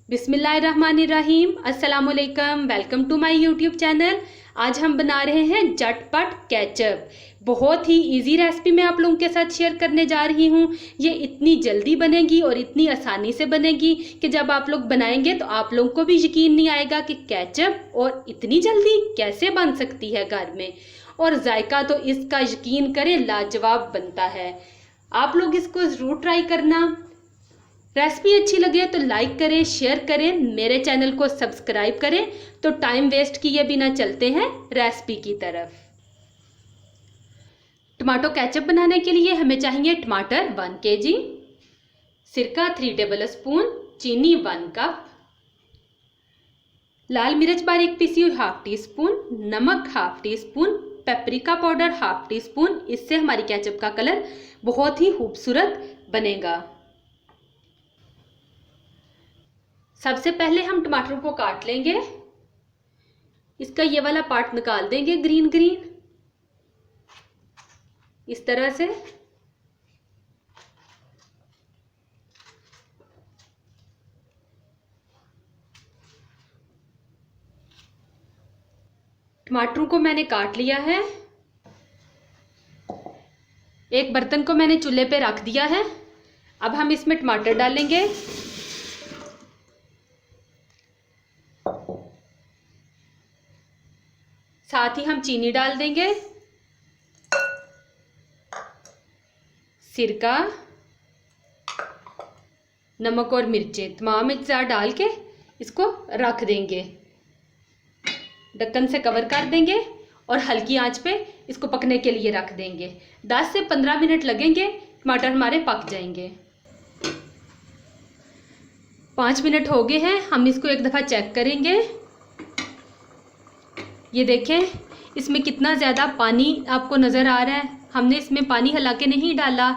बिस्मिल्लाहिर्रहमानिर्रहीम। अस्सलाम वालेकुम। Welcome to my YouTube channel. आज हम बना रहे हैं झटपट केचप। बहुत ही इजी रेसिपी मैं आप लोगों के साथ शेयर करने जा रही हूँ। ये इतनी जल्दी बनेगी और इतनी आसानी से बनेगी कि जब आप लोग बनाएंगे तो आप लोगों को भी यकीन नहीं आएगा कि केचप और इतनी जल्दी कैसे बन सकती है घर में। और जायका तो इसका यकीन करें लाजवाब बनता है। आप लोग इसको ज़रूर ट्राई करना। रेसिपी अच्छी लगे तो लाइक करें, शेयर करें, मेरे चैनल को सब्सक्राइब करें। तो टाइम वेस्ट किए बिना चलते हैं रेसिपी की तरफ। टमाटो केचप बनाने के लिए हमें चाहिए टमाटर 1 kg, सिरका 3 टेबलस्पून, चीनी 1 कप, लाल मिर्च बारीक पीसी हुई 1/2 टीस्पून, नमक 1/2 टीस्पून, पेपरिका पाउडर 1/2 टीस्पून। इससे हमारी केचप का कलर बहुत ही खूबसूरत बनेगा। सबसे पहले हम टमाटर को काट लेंगे। इसका ये वाला पार्ट निकाल देंगे, ग्रीन ग्रीन, इस तरह से। टमाटरों को मैंने काट लिया है। एक बर्तन को मैंने चूल्हे पे रख दिया है। अब हम इसमें टमाटर डालेंगे। साथ ही हम चीनी डाल देंगे, सिरका, नमक और मिर्चें, तमाम अज्जा डाल के इसको रख देंगे। ढक्कन से कवर कर देंगे और हल्की आंच पे इसको पकने के लिए रख देंगे। 10 से 15 मिनट लगेंगे, टमाटर हमारे पक जाएंगे। 5 मिनट हो गए हैं। हम इसको एक दफ़ा चेक करेंगे। ये देखें इसमें कितना ज़्यादा पानी आपको नज़र आ रहा है। हमने इसमें पानी हिला के नहीं डाला,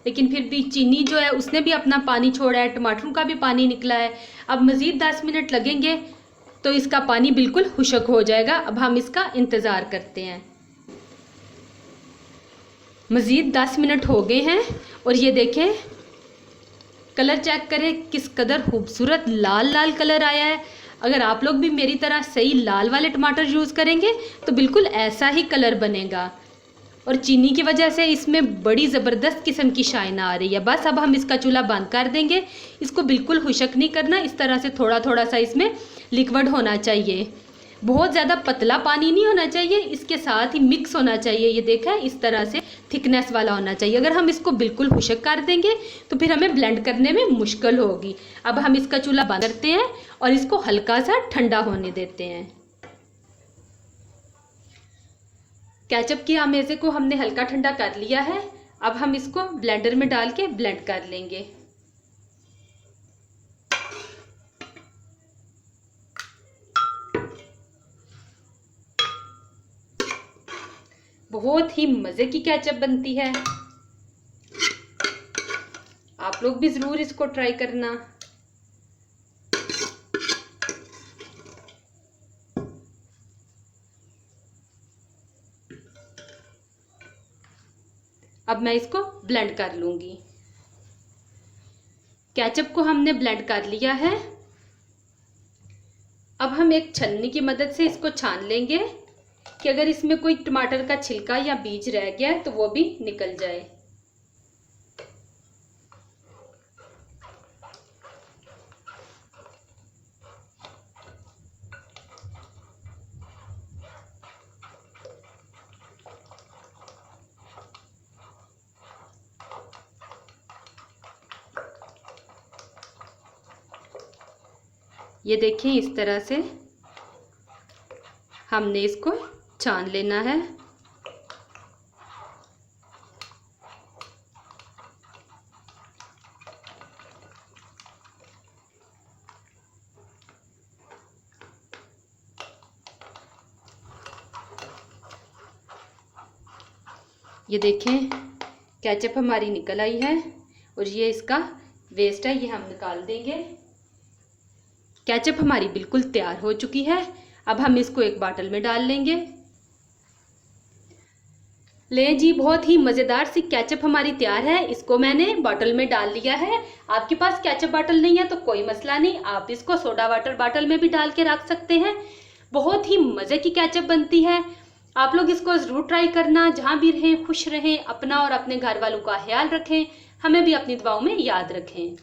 लेकिन फिर भी चीनी जो है उसने भी अपना पानी छोड़ा है, टमाटरों का भी पानी निकला है। अब मज़ीद 10 मिनट लगेंगे तो इसका पानी बिल्कुल खुश्क हो जाएगा। अब हम इसका इंतज़ार करते हैं। मज़ीद 10 मिनट हो गए हैं और ये देखें कलर चेक करें किस कदर खूबसूरत लाल लाल कलर आया है। अगर आप लोग भी मेरी तरह सही लाल वाले टमाटर यूज़ करेंगे तो बिल्कुल ऐसा ही कलर बनेगा। और चीनी की वजह से इसमें बड़ी ज़बरदस्त किस्म की शाइन आ रही है। बस अब हम इसका चूल्हा बंद कर देंगे। इसको बिल्कुल खुश्क नहीं करना, इस तरह से थोड़ा थोड़ा सा इसमें लिक्विड होना चाहिए। बहुत ज़्यादा पतला पानी नहीं होना चाहिए, इसके साथ ही मिक्स होना चाहिए। ये देखा इस तरह से थिकनेस वाला होना चाहिए। अगर हम इसको बिल्कुल खुश्क कर देंगे तो फिर हमें ब्लेंड करने में मुश्किल होगी। अब हम इसका चूल्हा बंद करते हैं और इसको हल्का सा ठंडा होने देते हैं। केचप की आमेज़े को हमने हल्का ठंडा कर लिया है। अब हम इसको ब्लेंडर में डाल के ब्लेंड कर लेंगे। बहुत ही मज़े की केचप बनती है। आप लोग भी ज़रूर इसको ट्राई करना। अब मैं इसको ब्लेंड कर लूँगी। केचप को हमने ब्लेंड कर लिया है। अब हम एक छन्नी की मदद से इसको छान लेंगे कि अगर इसमें कोई टमाटर का छिलका या बीज रह गया है तो वो भी निकल जाए। ये देखें इस तरह से हमने इसको छान लेना है। ये देखें केचप हमारी निकल आई है और ये इसका वेस्ट है, ये हम निकाल देंगे। केचप हमारी बिल्कुल तैयार हो चुकी है। अब हम इसको एक बाटल में डाल लेंगे। ले जी, बहुत ही मज़ेदार सी केचप हमारी तैयार है। इसको मैंने बॉटल में डाल लिया है। आपके पास केचप बॉटल नहीं है तो कोई मसला नहीं, आप इसको सोडा वाटर बॉटल में भी डाल के रख सकते हैं। बहुत ही मज़े की केचप बनती है। आप लोग इसको ज़रूर ट्राई करना। जहाँ भी रहें खुश रहें, अपना और अपने घर वालों का ख्याल रखें, हमें भी अपनी दुआओं में याद रखें।